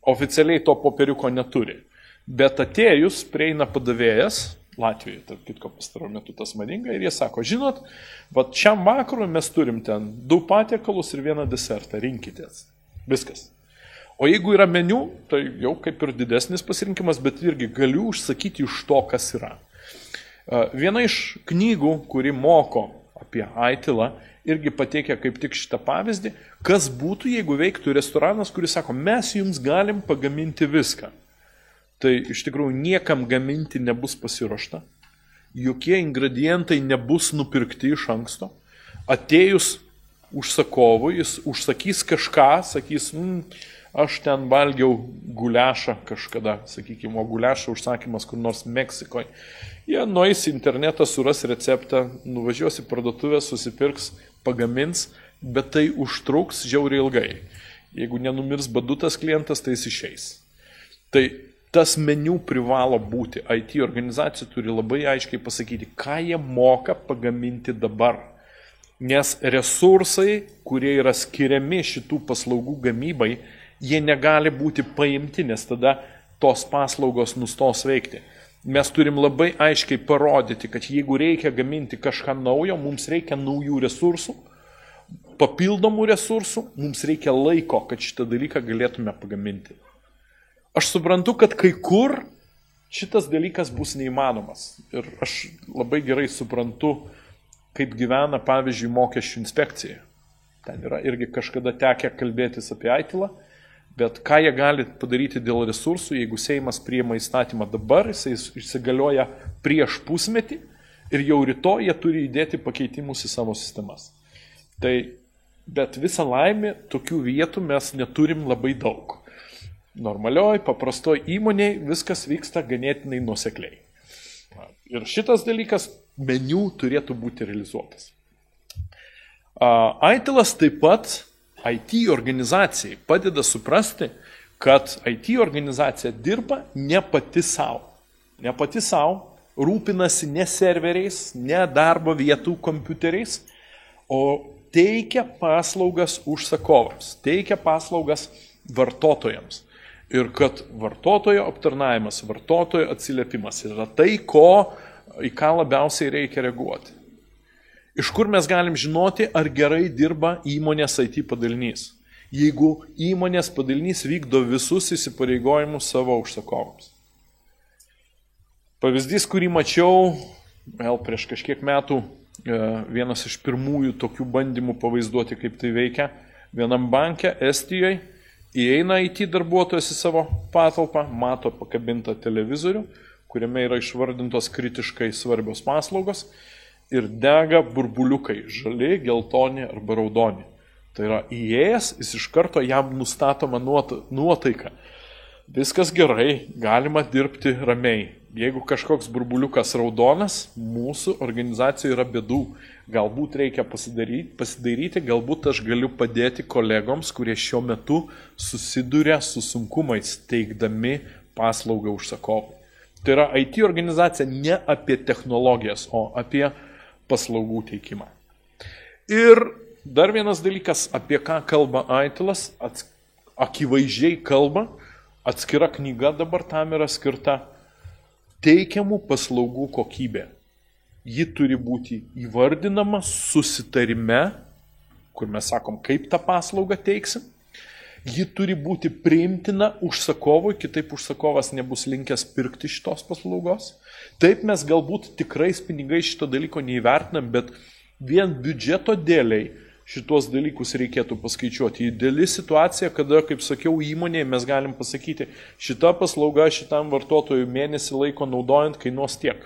oficialiai to popieriuko neturi. Bet atėjus prieina padavėjas, Latvijoje, tarp kitko pastaruoju metu tas madinga, ir jie sako, žinot, vat šiam vakarui mes turim ten 2 patiekalus ir 1 desertą, rinkitės. Viskas. O jeigu yra meniu, tai jau kaip ir didesnis pasirinkimas, bet irgi galiu užsakyti iš to, kas yra. Viena iš knygų, kuri moko apie Aitilą, irgi pateikia kaip tik šitą pavyzdį, kas būtų, jeigu veiktų restoranas, kuris sako, mes jums galim pagaminti viską. Tai iš tikrųjų niekam gaminti nebus pasiruošta, jokie ingredientai nebus nupirkti iš anksto. Atėjus užsakovui, jis užsakys kažką, sakys, aš ten valgiau guliašą kažkada, sakykime, o guliašo užsakymas kur nors Meksikoje. Jie nueis į internetą, suras receptą, nuvažiuos į parduotuvę, susipirks, pagamins, bet tai užtruks žiauriai ilgai. Jeigu nenumirs badutas klientas, tai jis išeis. Tai tas meniu privalo būti. IT organizacija turi labai aiškiai pasakyti, ką jie moka pagaminti dabar. Nes resursai, kurie yra skiriami šitų paslaugų gamybai, jie negali būti paimti, nes tada tos paslaugos nustos veikti. Mes turim labai aiškiai parodyti, kad jeigu reikia gaminti kažką naujo, mums reikia naujų resursų, papildomų resursų, mums reikia laiko, kad šitą dalyką galėtume pagaminti. Aš suprantu, kad kai kur šitas dalykas bus neįmanomas. Ir aš labai gerai suprantu, kaip gyvena, pavyzdžiui, mokesčių inspekcija. Ten yra irgi kažkada tekę kalbėtis apie Aitilą, bet ką jie gali padaryti dėl resursų, jeigu Seimas priima įstatymą dabar, jisai įsigalioja prieš pusmetį ir jau rytoj jie turi įdėti pakeitimus į savo sistemas. Bet visą laimę tokių vietų mes neturim labai daug. Normalioj, paprastoj įmonėj viskas vyksta ganėtinai nuosekliai. Ir šitas dalykas meniu turėtų būti realizuotas. Aitilas taip pat IT organizacijai padeda suprasti, kad IT organizacija dirba ne pati savo. Ne pati savo, rūpinasi ne serveriais, ne darbo vietų kompiuteriais, o teikia paslaugas užsakovams, teikia paslaugas vartotojams. Ir kad vartotojo aptarnavimas, vartotojo atsiliepimas yra tai, į ką labiausiai reikia reaguoti. Iš kur mes galim žinoti, ar gerai dirba įmonės IT padalinys, jeigu įmonės padalinys vykdo visus įsipareigojimus savo užsakovams. Pavyzdys, kurį mačiau, vėl prieš kažkiek metų, vienas iš pirmųjų tokių bandymų pavaizduoti, kaip tai veikia, vienam banke Estijoje, įeina IT darbuotojas į savo patalpą, mato pakabintą televizorių, kuriame yra išvardintos kritiškai svarbios paslaugos ir dega burbuliukai, žali, geltoni arba raudoni. Tai yra įėjęs, jis iš karto jam nustatoma nuotaika. viskas gerai, galima dirbti ramiai. Jeigu kažkoks burbuliukas raudonas, mūsų organizacijoje yra bėdų. Galbūt reikia pasidaryti, galbūt aš galiu padėti kolegoms, kurie šiuo metu susiduria su sunkumais, teikdami paslaugą užsakovui. Tai yra IT organizacija ne apie technologijas, o apie paslaugų teikimą. Ir dar vienas dalykas, apie ką kalba Aitilas, akivaizdžiai kalba, atskira knyga dabar tam yra skirta teikiamų paslaugų kokybė. Ji turi būti įvardinama susitarime, kur mes sakom, kaip tą paslaugą teiksim. Ji turi būti priimtina užsakovui, kitaip užsakovas nebus linkęs pirkti šitos paslaugos. Taip mes galbūt tikrais pinigais šito dalyko neįvertinam, bet vien biudžeto dėliai šitos dalykus reikėtų paskaičiuoti. Ideali situacija, kada, kaip sakiau, įmonėje mes galim pasakyti, šita paslauga šitam vartotojui mėnesį laiko naudojant kainuos tiek.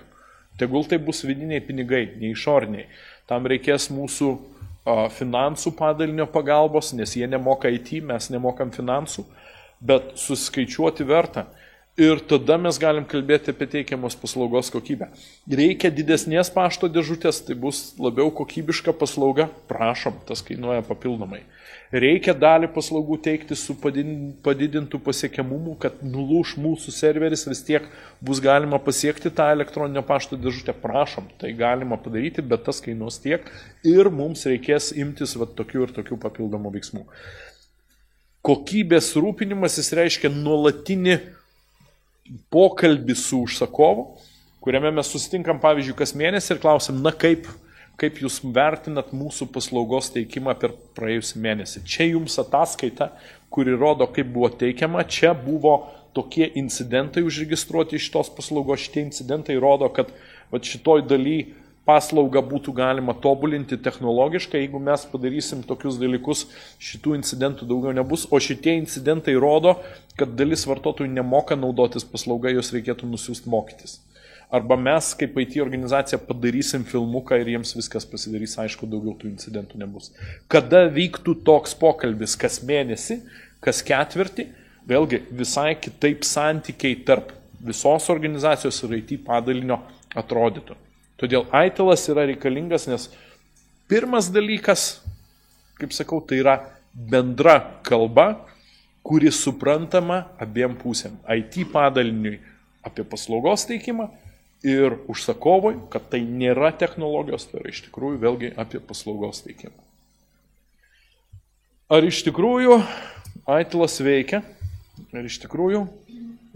Tegul tai bus vidiniai pinigai, ne išoriniai. Tam reikės mūsų finansų padalinio pagalbos, nes jie nemoka IT, mes nemokam finansų, bet suskaičiuoti verta. Ir tada mes galim kalbėti apie teikiamos paslaugos kokybę. Reikia didesnės pašto dėžutės, tai bus labiau kokybiška paslauga, prašom, tas kainuoja papildomai. Reikia dalį paslaugų teikti su padidintų pasiekiamumu, kad nulūš mūsų serveris, vis tiek bus galima pasiekti tą elektroninio pašto dėžutę, prašom, tai galima padaryti, bet tas kainuos tiek ir mums reikės imtis tokių ir tokių papildomų veiksmų. Kokybės rūpinimas jis reiškia nuolatinį pokalbį su užsakovu, kuriame mes susitinkam, pavyzdžiui, kas mėnesį ir klausim, na kaip jūs vertinat mūsų paslaugos teikimą per praėjusį mėnesį. Čia jums ataskaita, kuri rodo, kaip buvo teikiama, čia buvo tokie incidentai užregistruoti iš tos paslaugos, šitie incidentai rodo, kad šitoj daly paslaugą būtų galima tobulinti technologiškai, jeigu mes padarysim tokius dalykus, šitų incidentų daugiau nebus, o šitie incidentai rodo, kad dalis vartotojų nemoka naudotis paslauga, jos reikėtų nusiųsti mokytis. Arba mes, kaip IT organizacija, padarysim filmuką ir jiems viskas pasidarys, aišku, daugiau tų incidentų nebus. Kada vyktų toks pokalbis, kas mėnesį, kas ketvirtį, vėlgi visai kitaip santykiai tarp visos organizacijos ir IT padalinio atrodytų. Todėl Aitilas yra reikalingas, nes pirmas dalykas, kaip sakau, tai yra bendra kalba, kuri suprantama abiem pusėm. IT padaliniui apie paslaugos teikimą ir užsakovui, kad tai nėra technologijos, tai yra iš tikrųjų vėlgi apie paslaugos teikimą. Ar iš tikrųjų Aitilas veikia? Ar iš tikrųjų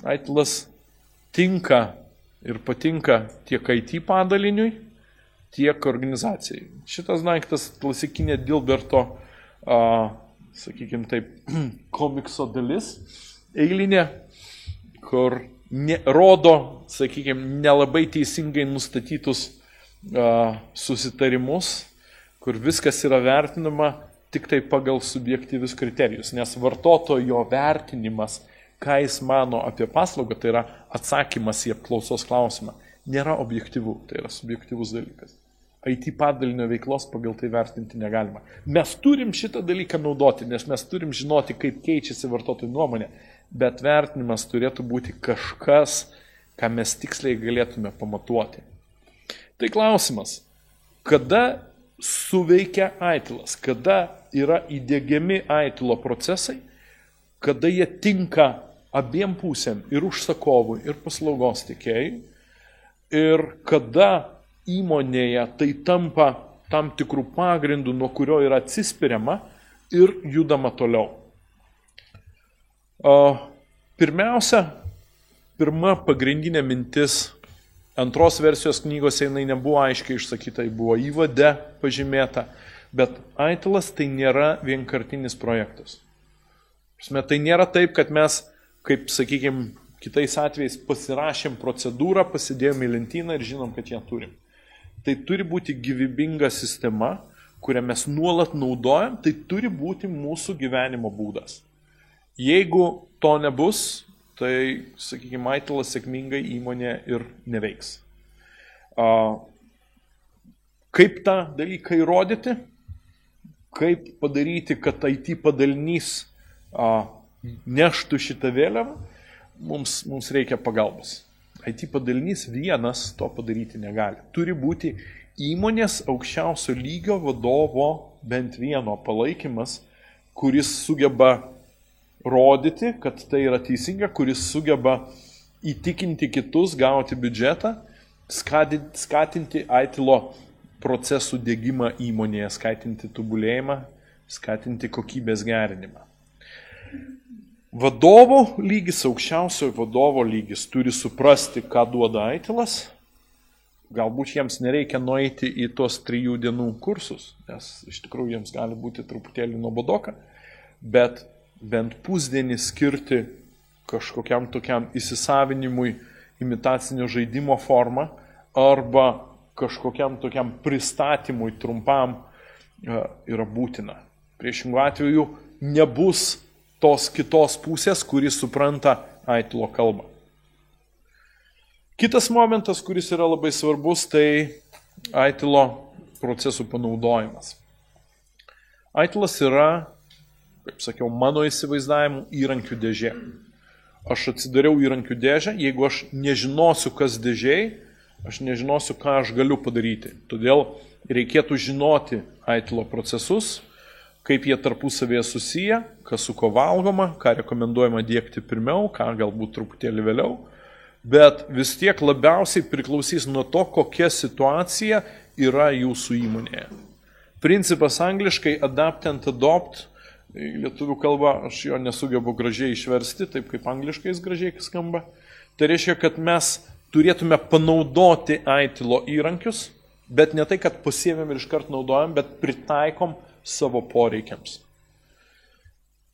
Aitilas tinka ir patinka tiek IT padaliniui, tiek organizacijai. Šitas daiktas klasikinė Dilberto, sakykime taip, komikso dalis, eilinė, kur rodo, sakykime, nelabai teisingai nustatytus susitarimus, kur viskas yra vertinama tik tai pagal subjektyvius kriterijus, nes vartotojo vertinimas, ką jis mano apie paslaugą, tai yra atsakymas į apklausos klausimą. Nėra objektyvų, tai yra subjektyvus dalykas. IT padalinio veiklos pagal tai vertinti negalima. Mes turim šitą dalyką naudoti, nes mes turim žinoti, kaip keičiasi vartotojų nuomonė, bet vertinimas turėtų būti kažkas, ką mes tiksliai galėtume pamatuoti. Tai klausimas, kada suveikia Aitilas, kada yra įdiegiami Aitilo procesai, kada jie tinka abiem pusėm, ir užsakovui, ir paslaugos teikėjui, ir kada įmonėje tai tampa tam tikrų pagrindų, nuo kurio yra atsispiriama ir judama toliau. Pirmiausia, pirma pagrindinė mintis, antros versijos knygose jinai nebuvo aiškiai išsakyta, buvo įvade pažymėta, bet Aitilas tai nėra vienkartinis projektas. Tai nėra taip, kad mes, kaip, sakykime, kitais atvejais pasirašėm procedūrą, pasidėjom į lentyną ir žinom, kad ją turim. Tai turi būti gyvybinga sistema, kurią mes nuolat naudojam, tai turi būti mūsų gyvenimo būdas. Jeigu to nebus, tai, sakykime, Aitilas sėkmingai įmonė ir neveiks. Kaip tą dalyką įrodyti? Kaip padaryti, kad IT padalinys neštų šitą vėliavą? mums reikia pagalbos. IT padalinys vienas to padaryti negali. Turi būti įmonės aukščiausio lygio vadovo bent vieno palaikymas, kuris sugeba rodyti, kad tai yra teisinga, kuris sugeba įtikinti kitus, gauti biudžetą, skatinti ITIL procesų dėgymą įmonėje, skatinti tobulėjimą, skatinti kokybės gerinimą. Vadovo lygis, aukščiausiojo vadovo lygis turi suprasti, ką duoda ITILas. Galbūt jiems nereikia nueiti į tos 3 dienų kursus, nes iš tikrųjų jiems gali būti truputėlį nuobodoka, bet bent pusdienį skirti kažkokiam tokiam įsisavinimui imitacinio žaidimo formą arba kažkokiam tokiam pristatymui trumpam yra būtina. Priešingų atveju nebus tos kitos pusės, kuris supranta ITIL kalbą. Kitas momentas, kuris yra labai svarbus, tai ITIL procesų panaudojimas. ITILas yra, kaip sakiau, mano įsivaizdavimu įrankių dėžė. Aš atsidariau įrankių dėžę, jeigu aš nežinosiu, kas dėžėj, aš nežinosiu, ką aš galiu padaryti. Todėl reikėtų žinoti ITIL procesus, kaip jie tarpusavėje susiję, kas su ko valgoma, ką rekomenduojama diegti pirmiau, ką galbūt truputėlį vėliau. Bet vis tiek labiausiai priklausys nuo to, kokia situacija yra jūsų įmonėje. Principas angliškai adapt and adopt, lietuvių kalba aš jo nesugebu gražiai išversti, taip kaip angliškai jis gražiai skamba. Tai reiškia, kad mes turėtume panaudoti ITIL įrankius, bet ne tai, kad pasiėmėm ir iškart naudojam, bet pritaikom savo poreikiams.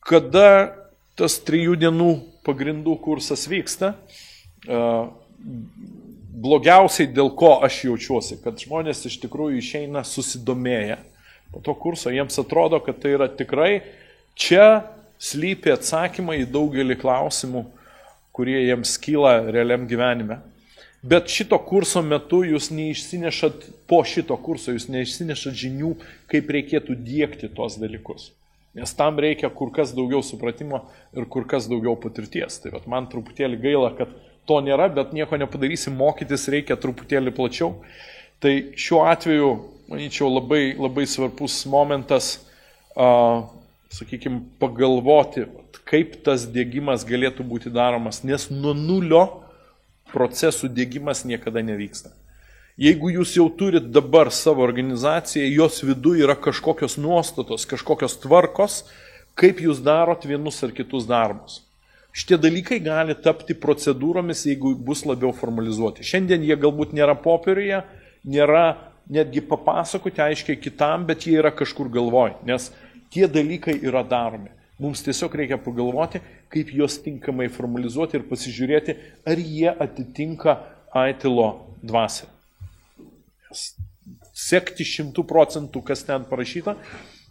Kada tas 3 dienų pagrindų kursas vyksta, blogiausiai dėl ko aš jaučiuosi, kad žmonės iš tikrųjų išeina susidomėję. Po to kurso jiems atrodo, kad tai yra tikrai čia slypi atsakymai į daugelį klausimų, kurie jiems kyla realiam gyvenime. Bet šito kurso metu jūs neišsinešat, po šito kurso jūs neišsinešat žinių, kaip reikėtų diegti tos dalykus. Nes tam reikia kur kas daugiau supratimo ir kur kas daugiau patirties. Tai man truputėlį gaila, kad to nėra, bet nieko nepadarysim, mokytis reikia truputėlį plačiau. Tai šiuo atveju, manyčiau, labai svarbus momentas, sakykime, pagalvoti, kaip tas diegimas galėtų būti daromas, nes nuo nulio procesų diegimas niekada nevyksta. Jeigu jūs jau turit dabar savo organizaciją, jos viduje yra kažkokios nuostatos, kažkokios tvarkos, kaip jūs darot vienus ar kitus darbus. Šitie dalykai gali tapti procedūromis, jeigu bus labiau formalizuoti. Šiandien jie galbūt nėra popieriuje, nėra netgi papasakoti aiškiai kitam, bet jie yra kažkur galvoj, nes tie dalykai yra daromi. Mums tiesiog reikia pagalvoti, kaip juos tinkamai formalizuoti ir pasižiūrėti, ar jie atitinka ITIL dvasią. Sekti 100%, kas ten parašyta,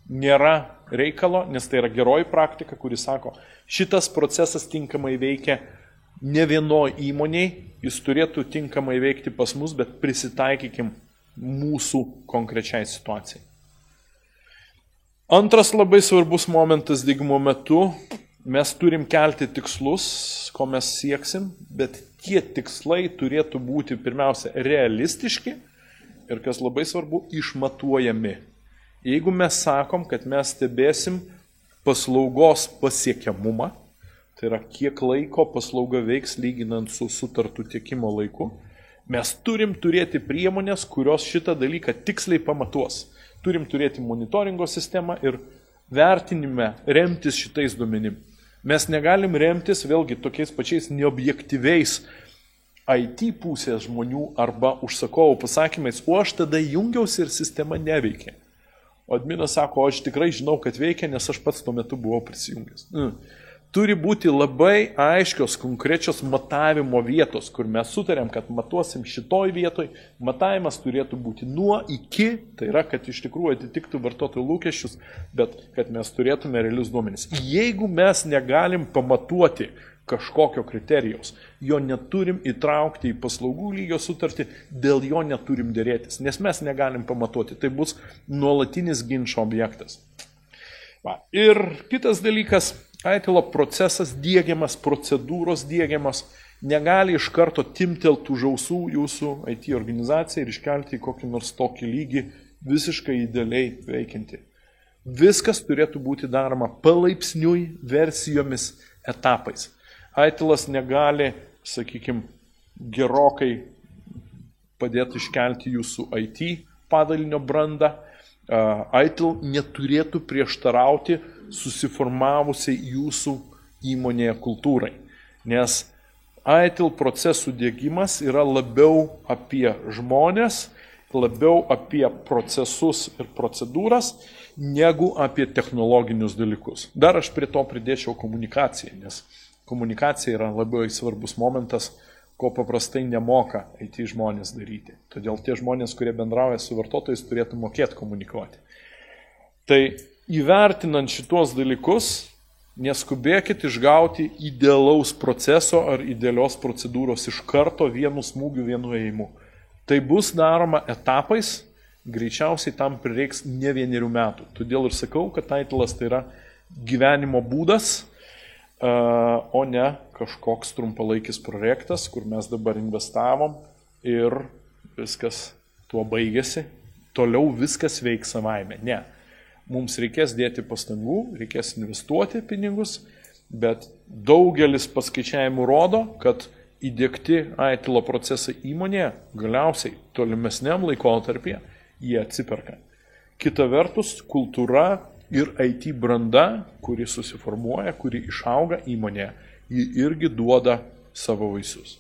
nėra reikalo, nes tai yra geroji praktika, kuri sako, šitas procesas tinkamai veikia ne vienoj įmoniai, jis turėtų tinkamai veikti pas mus, bet prisitaikykim mūsų konkrečiai situacijai. Antras labai svarbus momentas diegimo metu, mes turim kelti tikslus, ko mes sieksim, bet tie tikslai turėtų būti pirmiausia realistiški ir, kas labai svarbu, išmatuojami. Jeigu mes sakom, kad mes stebėsim paslaugos pasiekiamumą, tai yra kiek laiko paslauga veiks lyginant su sutartų tiekimo laiku, mes turim turėti priemonės, kurios šitą dalyką tiksliai pamatuos. Turim turėti monitoringo sistemą ir vertinime remtis šitais duomenim. Mes negalim remtis vėlgi tokiais pačiais neobjektyviais IT pusės žmonių arba užsakovų pasakymais, o aš tada jungiausi ir sistema neveikia. O adminas sako, aš tikrai žinau, kad veikia, nes aš pats tuo metu buvau prisijungęs. Turi būti labai aiškios, konkrečios matavimo vietos, kur mes sutarėm, kad matuosim šitoj vietoj. Matavimas turėtų būti nuo iki, tai yra, kad iš tikrųjų atitiktų vartotojų lūkesčius, bet kad mes turėtume realius duomenis. Jeigu mes negalim pamatuoti kažkokio kriterijaus, jo neturim įtraukti į paslaugų lygio sutartį, dėl jo neturim dėrėtis, nes mes negalim pamatuoti. Tai bus nuolatinis ginčo objektas. Ir kitas dalykas, ITIL procesas diegiamas, procedūros diegiamas, negali iš karto timteltų žausų jūsų IT organizaciją ir iškelti į kokį nors tokį lygį visiškai idealiai veikiantį. Viskas turėtų būti daroma palaipsniui, versijomis, etapais. ITILas negali, sakykime, gerokai padėti iškelti jūsų IT padalinio brandą. ITIL neturėtų prieštarauti susiformavusiai jūsų įmonėje kultūrai, nes ITIL procesų diegimas yra labiau apie žmonės, labiau apie procesus ir procedūras, negu apie technologinius dalykus. Dar aš prie to pridėčiau komunikaciją, nes komunikacija yra labai svarbus momentas, ko paprastai nemoka IT žmonės daryti. Todėl tie žmonės, kurie bendrauja su vartotojais, turėtų mokėti komunikuoti. Tai įvertinant šitos dalykus, neskubėkit išgauti idealaus proceso ar idealios procedūros iš karto vienu smūgiu, vienu ėjimu. Tai bus daroma etapais, greičiausiai tam prireiks ne 1 metų. Todėl ir sakau, kad ITILas tai yra gyvenimo būdas, o ne kažkoks trumpalaikis projektas, kur mes dabar investavom ir viskas tuo baigėsi, toliau viskas veiks savaime. Ne. Mums reikės dėti pastangų, reikės investuoti pinigus, bet daugelis paskaičiavimų rodo, kad įdiegti ITILo procesai įmonėje galiausiai tolimesniam laikotarpyje jie atsiperka. Kita vertus, kultūra ir IT branda, kuri susiformuoja, kuri išauga įmonėje, ji irgi duoda savo vaisius.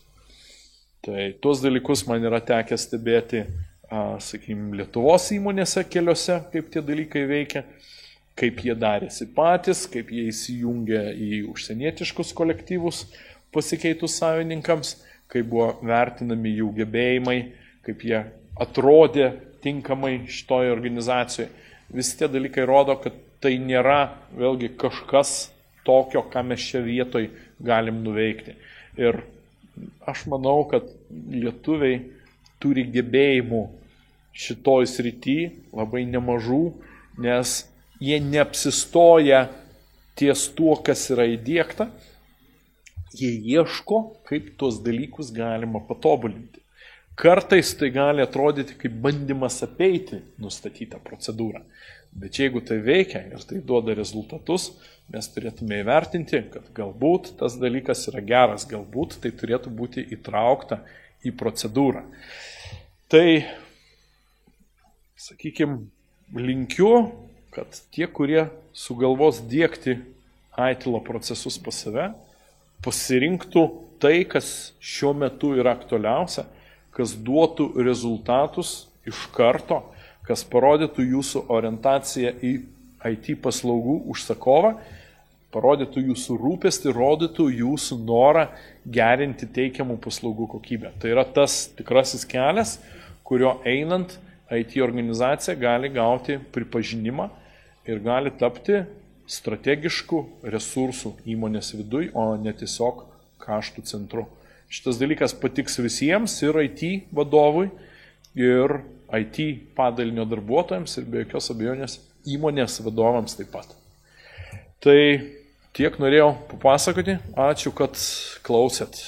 Tai tuos dalykus man yra tekę stebėti, sakykime, Lietuvos įmonėse keliose, kaip tie dalykai veikia, kaip jie darėsi patys, kaip jie įsijungia į užsienietiškus kolektyvus pasikeitus savininkams, kaip buvo vertinami jų gebėjimai, kaip jie atrodė tinkamai šitoje organizacijoje. Visi tie dalykai rodo, kad tai nėra vėlgi kažkas tokio, ką mes čia vietoj galim nuveikti. Ir aš manau, kad lietuviai turi gebėjimų šitoj srity labai nemažų, nes jie neapsistoja ties tuo, kas yra įdiegta, jie ieško, kaip tuos dalykus galima patobulinti. Kartais tai gali atrodyti kaip bandymas apeiti nustatytą procedūrą. Bet jeigu tai veikia ir tai duoda rezultatus, mes turėtume įvertinti, kad galbūt tas dalykas yra geras, galbūt tai turėtų būti įtraukta į procedūrą. Tai, sakykime, linkiu, kad tie, kurie sugalvos diegti ITILo procesus pas save, pasirinktų tai, kas šiuo metu yra aktualiausia, kas duotų rezultatus iš karto, kas parodytų jūsų orientaciją į IT paslaugų užsakovą, parodytų jūsų rūpestį, rodytų jūsų norą gerinti teikiamų paslaugų kokybę. Tai yra tas tikrasis kelias, kurio einant IT organizacija gali gauti pripažinimą ir gali tapti strategiškų resursų įmonės viduj, o ne tiesiog kaštų centru. Šitas dalykas patiks visiems, ir IT vadovui, ir IT padalinio darbuotojams, ir be jokios abejonės įmonės vadovams taip pat. Tai tiek norėjau papasakoti. Ačiū, kad klausėt.